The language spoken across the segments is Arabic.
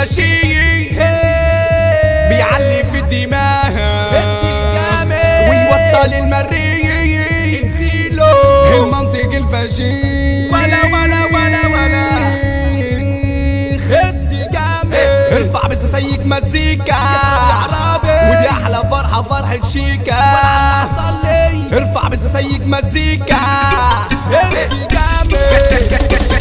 ماشي بيعلي في الدماغ ويوصل المريخ المنطق الفشيخ ولا خدي جامد ارفع بس سيك مزيكا ودي احلى فرحة فرحة شيكا ارفع بس سيك مزيكا خدي جامد.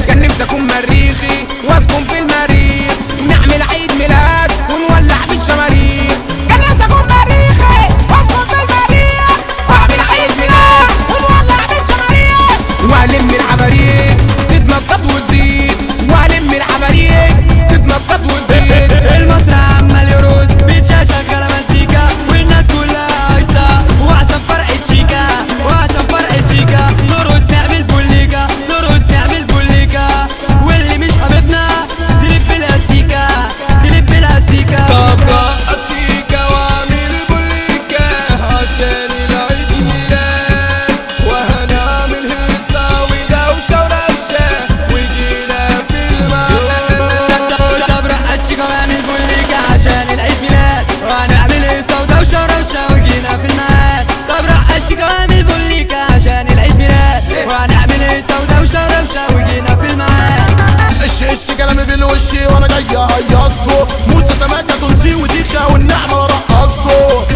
كان نفسي اكون مريخي واسكن في المريخ نعمل عيد ميلاد ونولع بالشماريخ. كان نفسي اكون مريخي واسكن في المريخ واعمل عيد ميلاد ونولع بالشماريخ والم العماريخ تتنطط وتزيد والم العماريخ تتنطط وتزيد. المسرح عمال يرقص بيتشا شغالة مزيكا والناس كلها هايصة وعشان فرقة شيكا وعشان فرقة شيكا نرقص نعمل بوليكا نرقص نعمل بوليكا واللي مش حبيبنا نلف الاستيكا نلف الاستيكا. طب رقصيكا واعمل بوليكا عشان العيد ميلاد وهنعمل هيصة ودوشة وربشة وجينا في الميعاد. طب رقصيكا واعمل بوليكا عشان العيد ميلاد وهنعمل هيصة ودوشة وربشة وجينا في الميعاد. طب رقصيكا واعمل بوليكا عشان العيد ميلاد وهنعمل هيصة ودوشة وربشة وجينا في الميعاد. ايش كلامي بالوشي وانا جاي اهيصكو موسى سمكة تونسي وديخة والنعمة رقصكو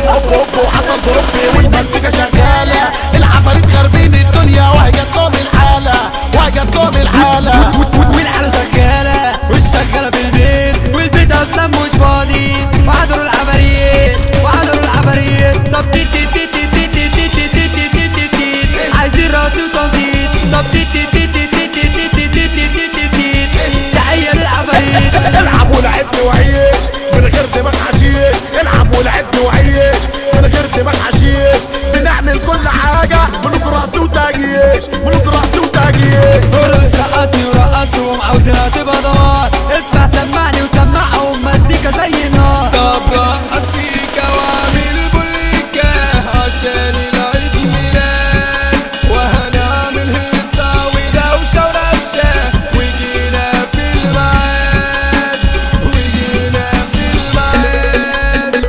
هوب حصل ضربي والمزيكا شغالة العفاريت خاربين الدنيا وهي جات لهم الحالة وهي جات لهم الحالة والحالة شغالة والشغالة في البيت والبيت اصلا مش فاضي وحضروا العفاريت وحضروا العفاريت. طب تيت تيت تيت تيت تيت تيت تيت تيت تيت تيت تيت عايزين راسي وتنطيط. طب تيت تيت تيت تيت تيت تيت تيت تيت تيت تيت تيت تحية للعفاريت. العب ولعبني وعيش من غير دماغ حشيش العب ولعبني وعيش من غير دماغ حشيش بنعمل كل حاجة ملوك رقص وتاجيش ملوك رقص وتاجيش. ارقص رقصني ورقصهم عاوزينها تبقى دمار اسمع سمعني وسمعهم مزيكا زي النار. طب رقصيكا واعمل بوليكا عشان العيد ميلاد وهنعمل هيصة ودوشة وربشة وجينا في الميعاد وجينا في الميعاد.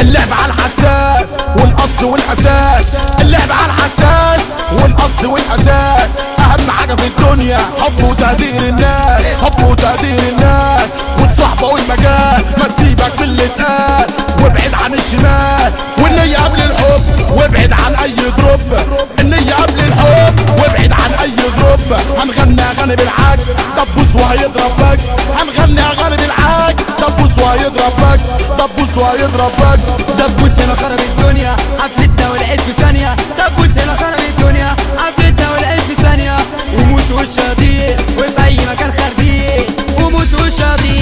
اللعب على الحساس والاصل والاساس اللعب على الحساس والاصل والاساس اهم حاجه في الدنيا حب وتقدير الناس حب وتقدير الناس والصحبه والمجال ما تسيبك من اللي اتقال وابعد عن الشمال والنية قبل الحب وابعد عن اي دروب النية قبل الحب وابعد عن اي دروب. هنغني اغاني بالعكس دبوس وهيضرب باكس هنغني اغاني بالعكس دبوس وهيضرب باكس دبوس وهيضرب باكس. دبوس هنا خرب الدنيا حفلتنا والعيد في ثانية. دبوس هنا خرب الدنيا حفلتنا والعيد في ثانية وموس والشاطئ وفي أي مكان خاربين وموس والشاطئ